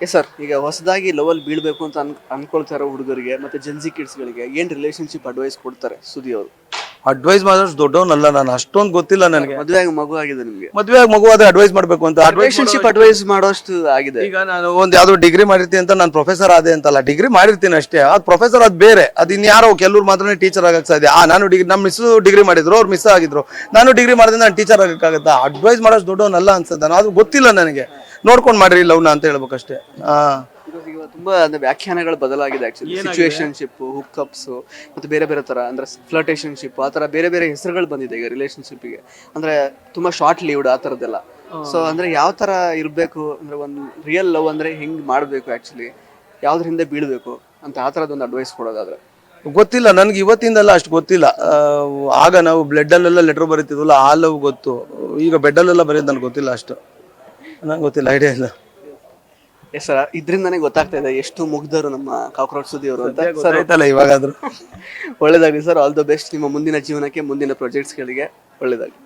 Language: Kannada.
ಎಸ್ ಸರ್, ಈಗ ಹೊಸದಾಗಿ ಲವಲ್ ಬೀಳ್ಬೇಕು ಅಂತ ಅನ್ಕೊಳ್ತಾ ಇರೋ ಹುಡುಗರಿಗೆ ಮತ್ತೆ ಜೆನ್ಸಿ ಕಿಡ್ಸ್ಗಳಿಗೆ ಏನ್ ರಿಲೇಶನ್ಶಿಪ್ ಅಡ್ವೈಸ್ ಕೊಡ್ತಾರೆ ಸುದಿ ಅವರು? ಅಡ್ವೈಸ್ ಮಾಡೋಷ್ಟು ದೊಡ್ಡವನಲ್ಲ ನಾನು, ಅಷ್ಟೊಂದು ಗೊತ್ತಿಲ್ಲ ನನಗೆ. ಮದುವೆ ಆಗಿ ಮಗು ಆಗಿದೆ ನಿಮ್ಗೆ, ಮದುವೆ ಆಗಿ ಮಗು ಆದ್ರೆ ಅಡ್ವೈಸ್ ಮಾಡ್ಬೇಕು ಅಂತ ರಿಲೇಶನ್ಶಿಪ್ ಅಡ್ವೈಸ್ ಮಾಡೋಷ್ಟು ಆಗಿದೆ. ಈಗ ನಾನು ಒಂದ್ ಯಾವ್ದೋ ಡಿಗ್ರಿ ಮಾಡಿರ್ತೀನಿ ಅಂತ ನಾನು ಪ್ರೊಫೆಸರ್ ಆದೆ ಅಂತಲ್ಲ, ಡಿಗ್ರಿ ಮಾಡಿರ್ತೀನಿ ಅಷ್ಟೇ. ಅದ್ ಪ್ರೊಫೆಸರ್ ಅದ್ ಬೇರೆ, ಅದ್ ಇನ್ಯಾರೋ ಕೆಲವ್ರು ಮಾತ್ರ ಟೀಚರ್ ಆಗಕ್ ಸಾಧ್ಯ. ನಾನು ಡಿಗ್ರಿ, ನಮ್ಮ ಮಿಸ್ ಡಿಗ್ರಿ ಮಾಡಿದ್ರು, ಅವ್ರು ಮಿಸ್ ಆಗಿದ್ರು. ನಾನು ಡಿಗ್ರಿ ಮಾಡಿದ್ರೆ ನಾನು ಟೀಚರ್ ಆಗಕ್ಕಾಗತ್ತಾ? ಅಡ್ವೈಸ್ ಮಾಡೋಷ್ಟು ದೊಡ್ಡವನಲ್ಲ ಅನ್ಸುತ್ತೆ ನಾನು, ಅದು ಗೊತ್ತಿಲ್ಲ ನನಗೆ. ನೋಡ್ಕೊಂಡ್ ಮಾಡ್ರಿ ಲವ್ನ ಅಂತ ಹೇಳ್ಬೇಕಷ್ಟೇ. ತುಂಬಾ ವ್ಯಾಖ್ಯಾನಗಳು ಬದಲಾಗಿದೆ ಆಕ್ಚುಲಿ. ಸಿಚುವೇಶನ್ಶಿಪ್, ಹುಕ್ಅಪ್ಸ್ ಮತ್ತೆ ಬೇರೆ ಬೇರೆ ತರ, ಅಂದ್ರೆ ಫ್ಲರ್ಟೇಷನ್ಶಿಪ್, ಆ ತರ ಬೇರೆ ಬೇರೆ ಹೆಸರುಗಳು ಬಂದಿದೆ ಈಗ ರಿಲೇಶನ್ಶಿಪ್ಗೆ. ಅಂದ್ರೆ ತುಂಬಾ ಶಾರ್ಟ್ ಲೀವ್ಡ್ ಆ ತರದ್ದೆಲ್ಲ. ಸೊ ಅಂದ್ರೆ ಯಾವ ತರ ಇರ್ಬೇಕು, ಅಂದ್ರೆ ಒಂದು ರಿಯಲ್ ಲವ್ ಅಂದ್ರೆ ಹೆಂಗ್ ಮಾಡ್ಬೇಕು ಆಕ್ಚುಲಿ, ಯಾವ್ದ್ರ ಹಿಂದೆ ಬೀಳ್ಬೇಕು ಅಂತ ಆ ತರದೊಂದು ಅಡ್ವೈಸ್ ಕೊಡೋದಾದ್ರೆ? ಗೊತ್ತಿಲ್ಲ ನನ್ಗೆ, ಇವತ್ತಿಂದಲ್ಲ ಅಷ್ಟು ಗೊತ್ತಿಲ್ಲ. ಆಗ ನಾವು ಬ್ಲಡ್ ಅಲ್ಲೆಲ್ಲ ಲೆಟರ್ ಬರೀತಿದ್ವಲ್ಲ, ಆ ಲವ್ ಗೊತ್ತು. ಈಗ ಬೆಡ್ ಅಲ್ಲೆಲ್ಲ ಬರೆಯೋದು ನನ್ಗೆ ಗೊತ್ತಿಲ್ಲ, ಅಷ್ಟು ನಂಗೆ ಗೊತ್ತಿಲ್ಲ, ಐಡಿಯಾ ಇಲ್ಲ. ಎಸ್ ಸರ್, ಇದ್ರಿಂದಾನೇ ಗೊತ್ತಾಗ್ತಾ ಇದೆ ಎಷ್ಟು ಮುಗ್ಧರು ನಮ್ಮ ಕಾಕ್ರೋಚ್ ಸುದಿ ಅವರು ಅಂತ. ಸರ್ ಆಯ್ತಲ್ಲ ಇವಾಗಾದ್ರೂ. ಒಳ್ಳೇದಾಗ್ಲಿ ಸರ್, ಆಲ್ ದ ಬೆಸ್ಟ್ ನಿಮ್ಮ ಮುಂದಿನ ಜೀವನಕ್ಕೆ, ಮುಂದಿನ ಪ್ರಾಜೆಕ್ಟ್ಸ್ಗಳಿಗೆ ಒಳ್ಳೇದಾಗ್ಲಿ.